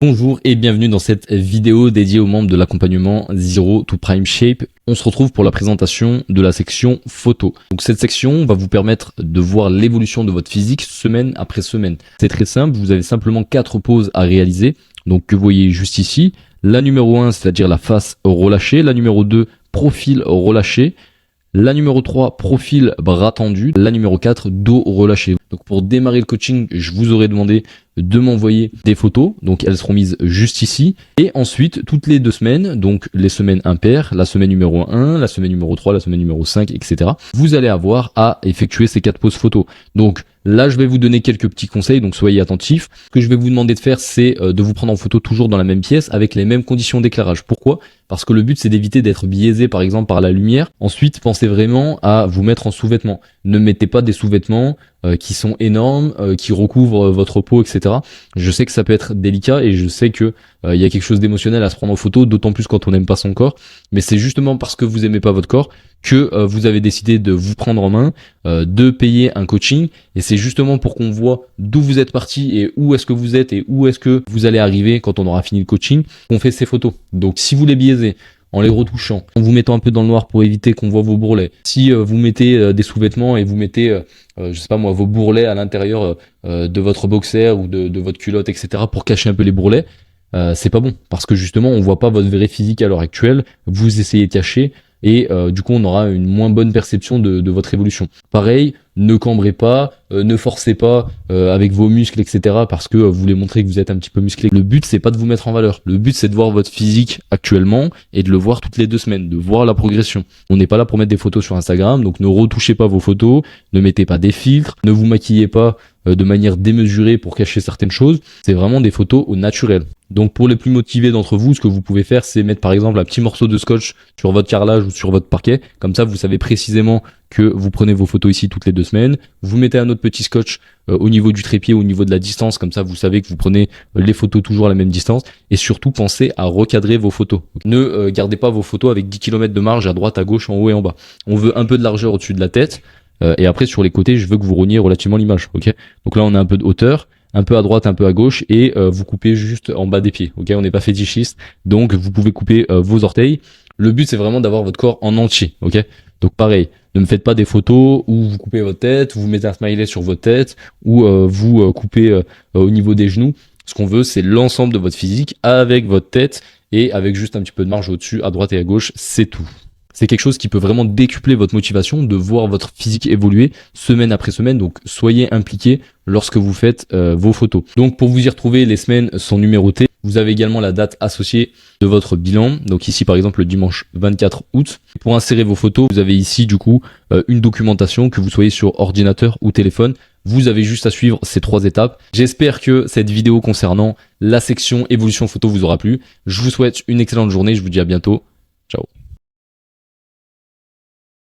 Bonjour et bienvenue dans cette vidéo dédiée aux membres de l'accompagnement Zero to Prime Shape. On se retrouve pour la présentation de la section photo. Donc cette section va vous permettre de voir l'évolution de votre physique semaine après semaine. C'est très simple, vous avez simplement 4 poses à réaliser, donc que vous voyez juste ici. La numéro 1, c'est-à-dire la face relâchée. La numéro 2, profil relâché. La numéro 3, profil bras tendu. La numéro 4, dos relâché. Donc pour démarrer le coaching, je vous aurais demandé de m'envoyer des photos. Donc elles seront mises juste ici. Et ensuite, toutes les 2 semaines, donc les semaines impaires, la semaine numéro 1, la semaine numéro 3, la semaine numéro 5, etc. Vous allez avoir à effectuer ces 4 poses photos. Donc là, je vais vous donner quelques petits conseils, donc soyez attentifs. Ce que je vais vous demander de faire, c'est de vous prendre en photo toujours dans la même pièce avec les mêmes conditions d'éclairage. Pourquoi ? Parce que le but, c'est d'éviter d'être biaisé, par exemple, par la lumière. Ensuite, pensez vraiment à vous mettre en sous-vêtements. Ne mettez pas des sous-vêtements qui sont énormes, qui recouvrent votre peau, etc. Je sais que ça peut être délicat et je sais que il y a quelque chose d'émotionnel à se prendre en photo, d'autant plus quand on n'aime pas son corps. Mais c'est justement parce que vous aimez pas votre corps que vous avez décidé de vous prendre en main, de payer un coaching. Et c'est justement pour qu'on voit d'où vous êtes parti et où est-ce que vous êtes et où est-ce que vous allez arriver quand on aura fini le coaching, qu'on fait ces photos. Donc si vous les biaisez, en les retouchant, en vous mettant un peu dans le noir pour éviter qu'on voit vos bourrelets. Si vous mettez des sous-vêtements et vous mettez, je sais pas moi, vos bourrelets à l'intérieur de votre boxer ou de votre culotte, etc. pour cacher un peu les bourrelets, c'est pas bon. Parce que justement, on voit pas votre vrai physique à l'heure actuelle, vous essayez de cacher et du coup, on aura une moins bonne perception de votre évolution. Pareil, ne cambrez pas, ne forcez pas avec vos muscles, etc. parce que vous voulez montrer que vous êtes un petit peu musclé. Le but, c'est pas de vous mettre en valeur. Le but, c'est de voir votre physique actuellement et de le voir toutes les 2 semaines, de voir la progression. On n'est pas là pour mettre des photos sur Instagram, donc ne retouchez pas vos photos, ne mettez pas des filtres, ne vous maquillez pas de manière démesurée pour cacher certaines choses. C'est vraiment des photos au naturel. Donc pour les plus motivés d'entre vous, ce que vous pouvez faire, c'est mettre par exemple un petit morceau de scotch sur votre carrelage ou sur votre parquet. Comme ça, vous savez précisément que vous prenez vos photos ici toutes les 2 semaines. Vous mettez un autre petit scotch au niveau du trépied, au niveau de la distance. Comme ça, vous savez que vous prenez les photos toujours à la même distance. Et surtout, pensez à recadrer vos photos. Ne gardez pas vos photos avec 10 km de marge à droite, à gauche, en haut et en bas. On veut un peu de largeur au-dessus de la tête. Et après, sur les côtés, je veux que vous rogniez relativement l'image. Ok. Donc là, on a un peu de hauteur. Un peu à droite, un peu à gauche, et vous coupez juste en bas des pieds. Ok, on n'est pas fétichiste, donc vous pouvez couper vos orteils. Le but, c'est vraiment d'avoir votre corps en entier. Ok, donc pareil, ne me faites pas des photos où vous coupez votre tête, où vous mettez un smiley sur votre tête, ou vous coupez au niveau des genoux. Ce qu'on veut, c'est l'ensemble de votre physique avec votre tête et avec juste un petit peu de marge au-dessus, à droite et à gauche. C'est tout. C'est quelque chose qui peut vraiment décupler votre motivation de voir votre physique évoluer semaine après semaine. Donc soyez impliqués lorsque vous faites vos photos. Donc pour vous y retrouver, les semaines sont numérotées. Vous avez également la date associée de votre bilan. Donc ici par exemple le dimanche 24 août. Pour insérer vos photos, vous avez ici du coup une documentation, que vous soyez sur ordinateur ou téléphone. Vous avez juste à suivre ces 3 étapes. J'espère que cette vidéo concernant la section évolution photo vous aura plu. Je vous souhaite une excellente journée. Je vous dis à bientôt. Ciao.